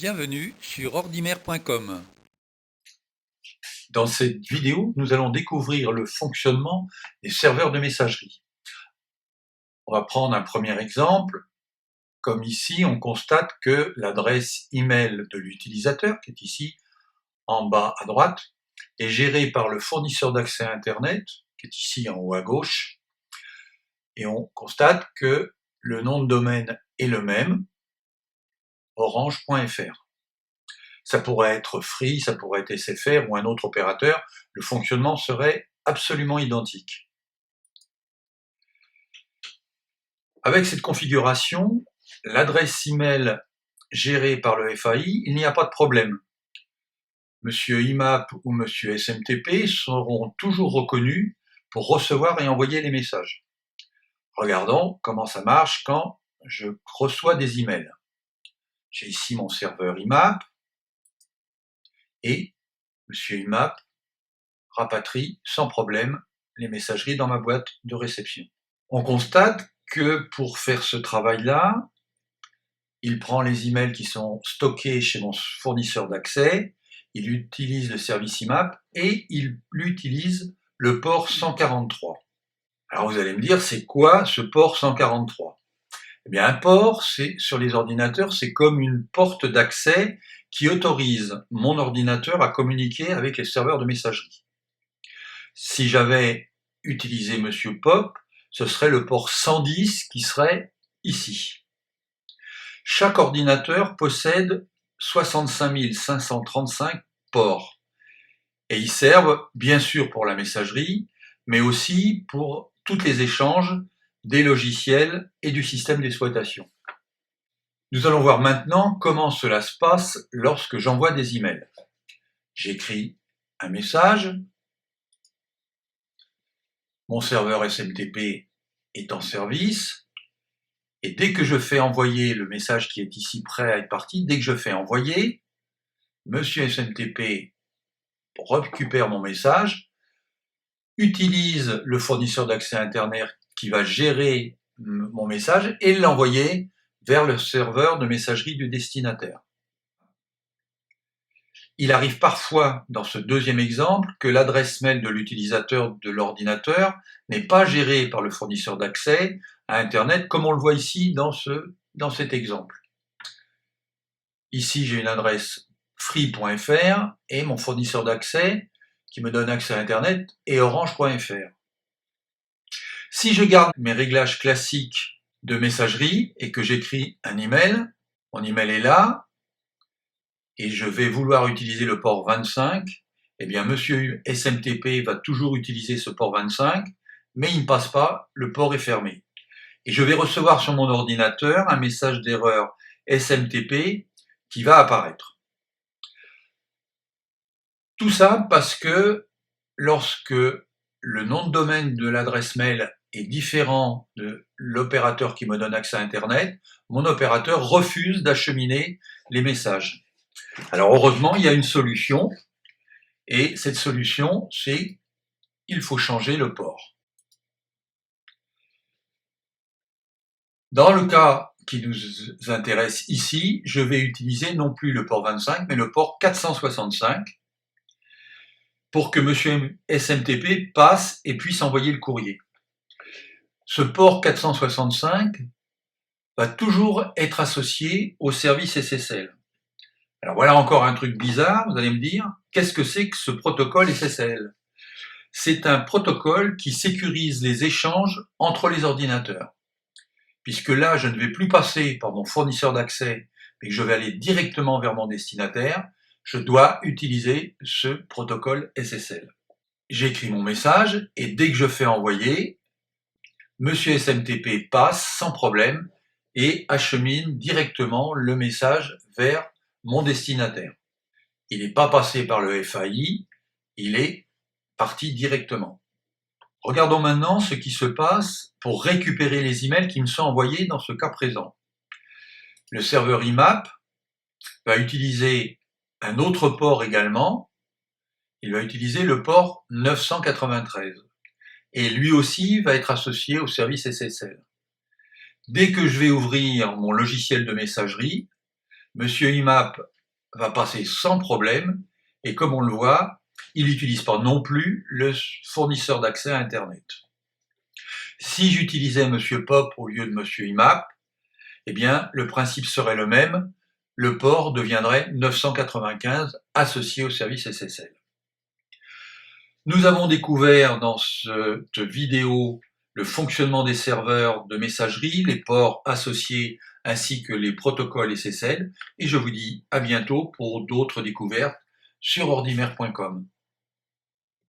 Bienvenue sur ordimer.com. Dans cette vidéo, nous allons découvrir le fonctionnement des serveurs de messagerie. On va prendre un premier exemple. Comme ici, on constate que l'adresse email de l'utilisateur, qui est ici en bas à droite, est gérée par le fournisseur d'accès à Internet, qui est ici en haut à gauche. Et on constate que le nom de domaine est le même, orange.fr. Ça pourrait être Free, ça pourrait être SFR ou un autre opérateur, le fonctionnement serait absolument identique. Avec cette configuration, l'adresse email gérée par le FAI, il n'y a pas de problème. Monsieur IMAP ou Monsieur SMTP seront toujours reconnus pour recevoir et envoyer les messages. Regardons comment ça marche quand je reçois des emails. J'ai ici mon serveur IMAP et Monsieur IMAP rapatrie sans problème les messageries dans ma boîte de réception. On constate que pour faire ce travail-là, il prend les emails qui sont stockés chez mon fournisseur d'accès, il utilise le service IMAP et il utilise le port 143. Alors vous allez me dire, c'est quoi ce port 143 ? Eh bien, un port, sur les ordinateurs, c'est comme une porte d'accès qui autorise mon ordinateur à communiquer avec les serveurs de messagerie. Si j'avais utilisé Monsieur POP, ce serait le port 110 qui serait ici. Chaque ordinateur possède 65 535 ports et ils servent bien sûr pour la messagerie, mais aussi pour tous les échanges des logiciels et du système d'exploitation. Nous allons voir maintenant comment cela se passe lorsque j'envoie des emails. J'écris un message, mon serveur SMTP est en service, et dès que je fais envoyer le message qui est ici prêt à être parti, dès que je fais envoyer, Monsieur SMTP récupère mon message, utilise le fournisseur d'accès Internet qui va gérer mon message et l'envoyer vers le serveur de messagerie du destinataire. Il arrive parfois, dans ce deuxième exemple, que l'adresse mail de l'utilisateur de l'ordinateur n'est pas gérée par le fournisseur d'accès à Internet, comme on le voit ici dans cet exemple. Ici, j'ai une adresse free.fr et mon fournisseur d'accès qui me donne accès à Internet est orange.fr. Si je garde mes réglages classiques de messagerie et que j'écris un email, mon email est là, et je vais vouloir utiliser le port 25, eh bien Monsieur SMTP va toujours utiliser ce port 25, mais il ne passe pas, le port est fermé. Et je vais recevoir sur mon ordinateur un message d'erreur SMTP qui va apparaître. Tout ça parce que lorsque le nom de domaine de l'adresse mail est différent de l'opérateur qui me donne accès à Internet, mon opérateur refuse d'acheminer les messages. Alors heureusement, il y a une solution, et cette solution, c'est il faut changer le port. Dans le cas qui nous intéresse ici, je vais utiliser non plus le port 25, mais le port 465, pour que Monsieur SMTP passe et puisse envoyer le courrier. Ce port 465 va toujours être associé au service SSL. Alors voilà encore un truc bizarre, vous allez me dire, qu'est-ce que c'est que ce protocole SSL ? C'est un protocole qui sécurise les échanges entre les ordinateurs. Puisque là, je ne vais plus passer par mon fournisseur d'accès, mais que je vais aller directement vers mon destinataire, je dois utiliser ce protocole SSL. J'écris mon message et dès que je fais envoyer, Monsieur SMTP passe sans problème et achemine directement le message vers mon destinataire. Il n'est pas passé par le FAI, il est parti directement. Regardons maintenant ce qui se passe pour récupérer les emails qui me sont envoyés dans ce cas présent. Le serveur IMAP va utiliser un autre port également, il va utiliser le port 993 et lui aussi va être associé au service SSL. Dès que je vais ouvrir mon logiciel de messagerie, Monsieur IMAP va passer sans problème, et comme on le voit, il n'utilise pas non plus le fournisseur d'accès à Internet. Si j'utilisais Monsieur Pop au lieu de Monsieur IMAP, eh bien, le principe serait le même, le port deviendrait 995 associé au service SSL. Nous avons découvert dans cette vidéo le fonctionnement des serveurs de messagerie, les ports associés ainsi que les protocoles SSL, et je vous dis à bientôt pour d'autres découvertes sur ordimer.com.